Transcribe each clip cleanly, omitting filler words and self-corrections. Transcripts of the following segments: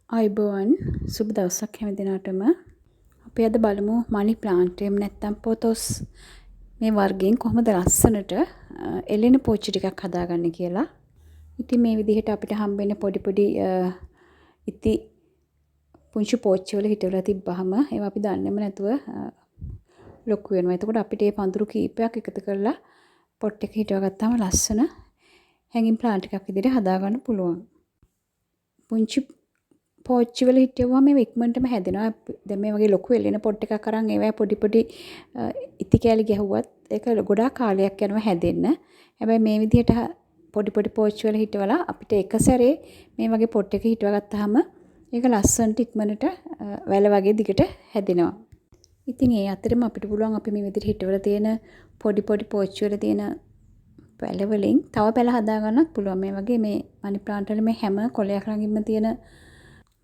අයිබෝවන් සුබ දවසක් හැම දිනාටම අපි අද බලමු මනි ප්ලාන්ට් එහෙම නැත්නම් පොතොස් මේ වර්ගයෙන් කොහොමද ලස්සනට එළෙන පෝච්චි ටිකක් හදාගන්නේ කියලා. ඉතින් මේ විදිහට අපිට හම්බෙන්න පොඩි පොඩි ඉති පුංචි පෝච්චි වල හිටවලා තිබ්බහම ඒවා අපි දන්නේම නැතුව ලොකු වෙනවා. එතකොට අපිට මේ පඳුරු කීපයක් එකතු කරලා පොට් එක හිටව ගත්තාම ලස්සන හැංගින් ප්ලාන්ට් එකක් විදිහට හදාගන්න පුළුවන්. පුංචි පෝච්චි වල හිටියවම මේ ඉක්මනටම හැදෙනවා. දැන් මේ වගේ ලොකු එළෙන පොට් එකක් අරන් ඒවැ පොඩි පොඩි ඉති කෑලි ගැහුවත් ඒක ගොඩාක් කාලයක් යනවා හැදෙන්න. හැබැයි මේ විදිහට පොඩි පොඩි පෝච්චි වල හිටවලා අපිට එක සැරේ මේ වගේ පොට් එක හිටව ගත්තාම ඒක ලස්සනට ඉක්මනට වැල වගේ දිගට හැදෙනවා. ඉතින් ඒ අතරම අපිට පුළුවන් අපි මේ විදිහට හිටවලා තියෙන පොඩි පොඩි පෝච්චි වල තියෙන පැල වලින් තව පැල හදා ගන්නත් පුළුවන්. මේ වගේ මේ මනි ප්ලාන්ට් වල මේ හැම කොළයක් ළඟින්ම තියෙන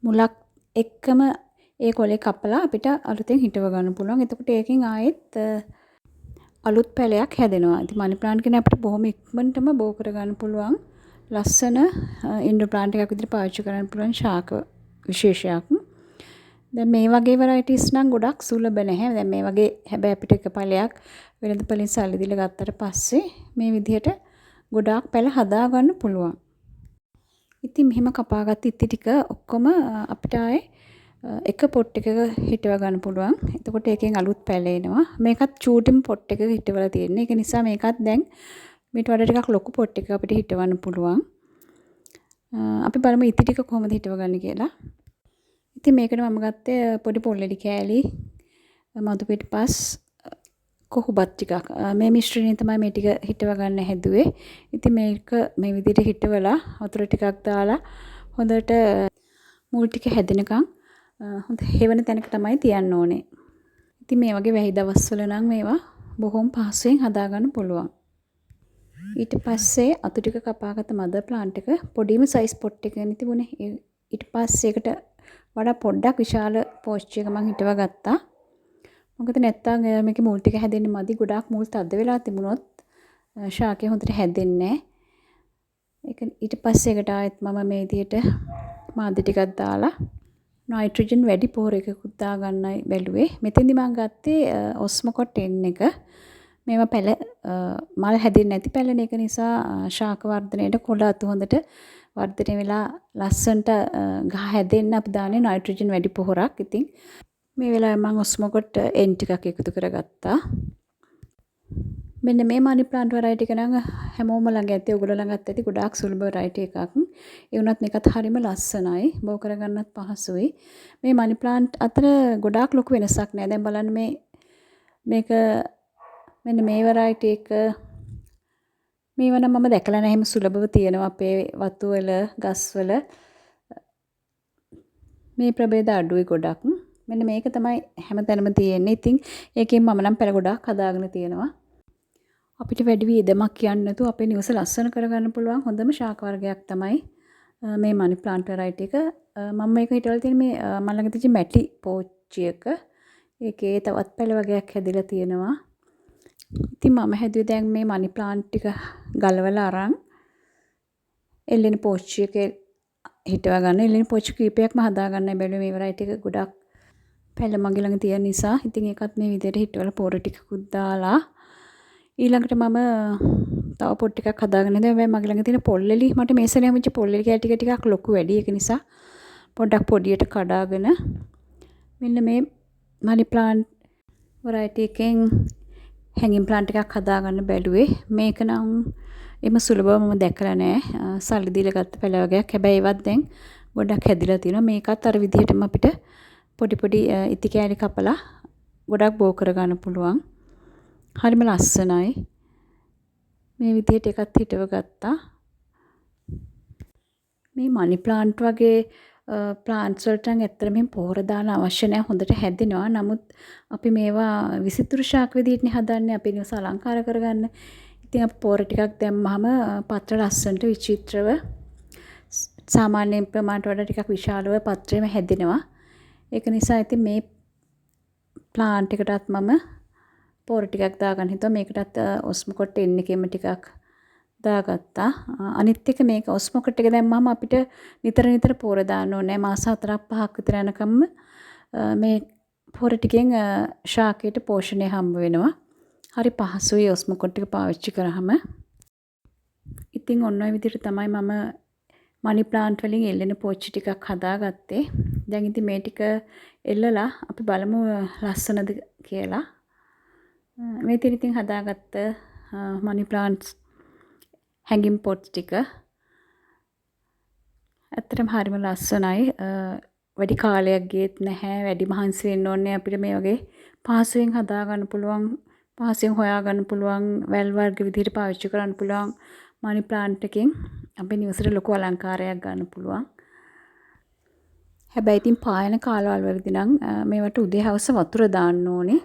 මුලක් එක්කම ඒ කොලේ කපලා අපිට අලුතෙන් හිටව ගන්න පුළුවන්. එතකොට ඒකෙන් ආයෙත් අලුත් පැලයක් හැදෙනවා. ඉතින් මනි ප්ලාන්ට් කෙනේ අපිට බොහොම ඉක්මනටම බෝ කර ගන්න පුළුවන්. ලස්සන ඉන්ඩෝර් ප්ලාන්ට් එකක් විදිහට පාවිච්චි කරන්න පුළුවන් ශාක විශේෂයක්. දැන් මේ වගේ වෙරයිටිස් නම් ගොඩක් සුලභ නැහැ. දැන් මේ වගේ හැබැයි අපිට එක පැලයක් වෙළඳ පොලින් සල්ලි දීලා ගත්තට පස්සේ මේ විදිහට ගොඩාක් පැල හදා ගන්න පුළුවන්. ඉතින් මෙහෙම කපාගත්ත ඉති ටික ඔක්කොම අපිට ආයේ එක පොට් එකක හිටව ගන්න පුළුවන්. එතකොට ඒකෙන් අලුත් පැල එනවා. මේකත් චූටිම පොට් එකක හිටවලා තියෙන්නේ. ඒක නිසා මේකත් දැන් මේට වඩා ටිකක් ලොකු පොට් එකක අපිට හිටවන්න පුළුවන්. අපි බලමු ඉති ටික කොහොමද හිටව ගන්න කියලා. ඉතින් මේකට මම ගත්තේ පොඩි පොල්ලෙඩි කෑලි, මధు පිටිපස්, කොහොබත් ටිකක්. මේ මිශ්‍රණය තමයි මේ ටික හිටව ගන්න හැදුවේ. ඉතින් මේක මේ විදිහට හිටවලා වතුර ටිකක් දාලා හොඳට මුල් ටික හැදෙනකන් හොඳ හේවන තැනක තමයි තියන්න ඕනේ. ඉතින් මේ වගේ වැහි දවස්වල නම් මේවා බොහොම පහසුවෙන් හදා ගන්න පුළුවන්. ඊට පස්සේ අතු ටික කපාගත්ත මදර් ප්ලාන්ට් එක පොඩිම සයිස් පොට් එකකින් තිබුණේ. ඊට පස්සේ ඒකට වඩා පොඩ්ඩක් විශාල පෝච්චි එක මම හිටව ගත්තා. මොකද නැත්තම් මේකේ මුල් ටික හැදෙන්න මදි. ගොඩාක් මුල් තද වෙලා තිබුණොත් ශාකය හොඳට හැදෙන්නේ නැහැ. ඒක ඊට පස්සේ ඒකට ආයෙත් මම මේ විදිහට මාධ්‍ය ටිකක් දාලා නයිට්‍රජන් වැඩි පොහොර එකකුත් දා ගන්නයි බැලුවේ. මෙතෙන්දි මම ගත්තේ ඔස්මොකොට් 10 එක. මේවා පැල මල් හැදෙන්නේ නැති පැලන එක නිසා ශාක වර්ධනයේට කොළ අතු හොඳට වර්ධනය වෙලා ලස්සනට ගහ හැදෙන්න අපි දාන්නේ නයිට්‍රජන් වැඩි පොහොරක්. ඉතින් මේ වෙලාවේ මම ඔස්මොකොට් N ටිකක් එකතු කරගත්තා. මෙන්න මේ මනි ප්ලාන්ට් වෙරයිටි එක නම් හැමෝම ළඟ ඇති. ඔයගොල්ලෝ ළඟත් ඇති. ගොඩාක් සුලභ වෙරයිටි එකක්. ඒ වුණත් මේකත් හරිම ලස්සනයි. බෝ කරගන්නත් පහසුයි. මේ මනි ප්ලාන්ට් අතර ගොඩාක් ලොකු වෙනසක් නෑ. දැන් බලන්න මේක මෙන්න මේ වෙරයිටි එක මේව නම් මම දැකලා නැහැ. එහෙම සුලභව තියෙනවා අපේ වතු වල, ගස් වල. මේ ප්‍රභේද අඩුයි ගොඩක්. මෙන්න මේක තමයි හැමතැනම තියෙන්නේ. ඉතින් ඒකෙන් මම නම් පැල ගොඩාක් හදාගෙන තියෙනවා. අපිට වැඩි වියදමක් යන්නේ නැතුව අපේ නිවස ලස්සන කරගන්න පුළුවන් හොඳම ශාක වර්ගයක් තමයි මේ මනි ප්ලාන්ට් වෙරයිටි එක. මම මේක හිටවලා තියෙන මේ මම ළඟ තියෙන මැටි පෝච්චි එක. ඒකේ තවත් පැල වගේක් හැදිලා තියෙනවා. ඉතින් මම හැදුවේ දැන් මේ මනි ප්ලාන්ට් ටික ගලවලා අරන් එල්ලෙන පෝච්චි එකේ හිටව ගන්න. එල්ලෙන පෝච්චි කීපයක්ම හදා ගන්නයි බැලුවේ. මේ වෙරයිටි එක ගොඩක් පැල මගේ ළඟ තියෙන නිසා. ඉතින් ඒකත් මේ විදිහට හිටවලා පොර ටිකකුත් දාලා ඊළඟට මම තව පොට් ටිකක් හදාගෙන ඉඳලා හැබැයි මගේ ළඟ තියෙන පොල්ලෙලි මට මේසෙන් හැමිච්ච පොල්ලෙලි කැටි ටිකක් ලොකු වැඩි. ඒක නිසා පොඩ්ඩක් පොඩියට කඩාගෙන මෙන්න මේ මනි ප්ලාන්ට් වෙරයිටි එකෙන් හැංගින් ප්ලාන්ට් එකක් හදාගන්න බැලුවේ. මේක නම් එම සුලභව මම දැකලා නැහැ. සල්ලි දීලා ගත්ත පැල වගේක්. හැබැයි ඒවත් දැන් ගොඩක් හැදිලා තියෙනවා. මේකත් අර විදිහටම අපිට පොඩි පොඩි ඉති කෑලි කපලා ගොඩක් බෝ කරගන්න පුළුවන්. හරිම ලස්සනයි. මේ විදිහට එකත් හිටව ගත්තා. මේ මනි ප්ලාන්ට් වගේ ප්ලාන්ට්ස් වලට නම් ඇත්තටම මෙහෙම පොහොර දාන්න අවශ්‍ය නැහැ. හොඳට හැදෙනවා. නමුත් අපි මේවා විසිතුරු ශාක විදිහටනේ හදන්නේ. අපි නිවස අලංකාර කරගන්න. ඉතින් අපි පොහොර ටිකක් දැම්මහම පත්‍ර ලස්සනට විචිත්‍රව සාමාන්‍ය ප්‍රමාණයට වඩා ටිකක් විශාලව පත්‍රෙම හැදෙනවා. ඒක නිසා ඉතින් මේ ප්ලාන්ට් එකටත් මම පොහොර ටිකක් දාගන්න හිතුවා. මේකටත් ඔස්මොකොට් 10 එකෙම ටිකක් දාගත්තා. අනිත් එක මේක ඔස්මොකට් එක දැම්මම අපිට නිතර නිතර පොර දාන්න ඕනේ. මාස 4ක් 5ක් විතර යනකම් මේ පොර ටිකෙන් ශාකයට පෝෂණය හම්බ වෙනවා. හරි පහසුයි ඔස්මොකට් එක පාවිච්චි කරාම. ඉතින් ඔන්න ඔය විදිහට තමයි මම මනි ප්ලාන්ට් වලින් එල්ලෙන පෝච්චි ටිකක් හදාගත්තේ. දැන් ඉතින් මේ ටික එල්ලලා අපි බලමු ලස්සනද කියලා. මේ ඉතින් හදාගත්ත මනි ප්ලාන්ට්ස් හැංගින් පොට්ස් ටික ඇත්තටම හරිම ලස්සනයි. වැඩි කාලයක් ගියෙත් නැහැ. වැඩි මහන්සි වෙන්න ඕනේ අපිට මේ වගේ පහසුවෙන් හදා ගන්න පුළුවන්, පහසුවෙන් හොයා ගන්න පුළුවන්, වැල් වර්ග විදිහට පාවිච්චි කරන්න පුළුවන් මනි ප්ලාන්ට් එකෙන් අපේ නිවසට ලොකු අලංකාරයක් ගන්න පුළුවන්. හැබැයි ඉතින් පායන කාලවල වලදී නම් මේවට උදේ හවස වතුර දාන්න ඕනේ.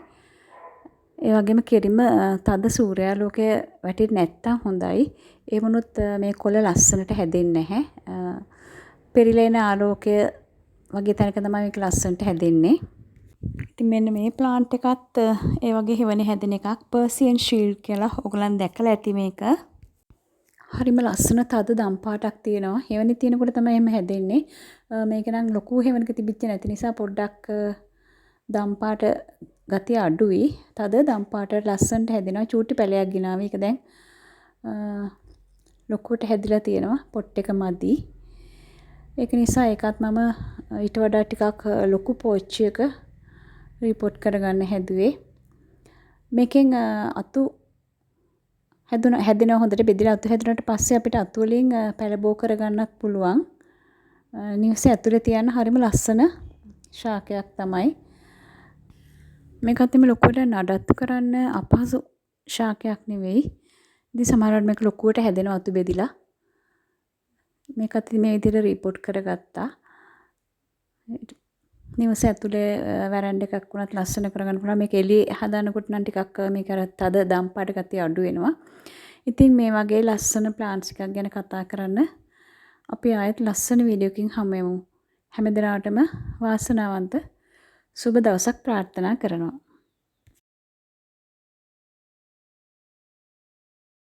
ඒ වගේම කෙරිම තද සූර්යාලෝකය වැටෙන්නේ නැත්තම් හොඳයි. ඒ වුණොත් මේ කොළ ලස්සනට හැදෙන්නේ නැහැ. පෙරිලා එන ආලෝකය වගේ තැනක තමයි මේක ලස්සනට හැදෙන්නේ. ඉතින් මෙන්න මේ ප්ලාන්ට් එකත් ඒ වගේ හෙවනේ හැදෙන එකක්. පර්සියන් ෂීල්ඩ් කියලා ඔයගලන් දැකලා ඇති මේක. හරිම ලස්සන තද දම් පාටක් තියෙනවා. හෙවනේ තියෙනකොට තමයි එහෙම හැදෙන්නේ. මේක නම් ලොකු හෙවනක තිබිච්ච නැති නිසා පොඩ්ඩක් දම් පාට ගතිය අඩුයි. තද දම් පාටට ලස්සනට හැදෙනවා. චූටි පැලයක් ගිනාව. ඒක දැන් ලොකුවට හැදිලා තියෙනවා. පොට් එක මදි. ඒක නිසා ඒකත් මම ඊට වඩා ටිකක් ලොකු පෝච්චියක රිපෝට් කරගන්න හැදුවේ. මේකෙන් අතු හැදෙනවා හොඳට බෙදලා අතු හැදුනට පස්සේ අපිට අතු වලින් පැලබෝ කරගන්නත් පුළුවන්. නිවසේ ඇතුලේ තියන්න හරිම ලස්සන ශාකයක් තමයි. මේකත් එමේ ලොකුවට නඩත්තු කරන්න අපහසු ශාකයක් නෙවෙයි. ඉතින් සමහරවිට මේක ලොකුවට හැදෙනවා අතු බෙදිලා. මේකත් මේ විදිහට රිපෝට් කරගත්තා. නිවස ඇතුලේ වැරන්ඩ එකක් වුණත් ලස්සන කරගන්න පුළුවන්. මේක එළියේ හදානකොට නම් ටිකක් මේක අර තද දම් පාට ගතිය අඩු වෙනවා. ඉතින් මේ වගේ ලස්සන ප්ලාන්ට්ස් එකක් ගැන කතා කරන්න අපි ආයෙත් ලස්සන වීඩියෝ එකකින් හමු වෙමු. හැම දිනාටම වාසනාවන්ත සුබ දවසක් ප්‍රාර්ථනා කරනවා.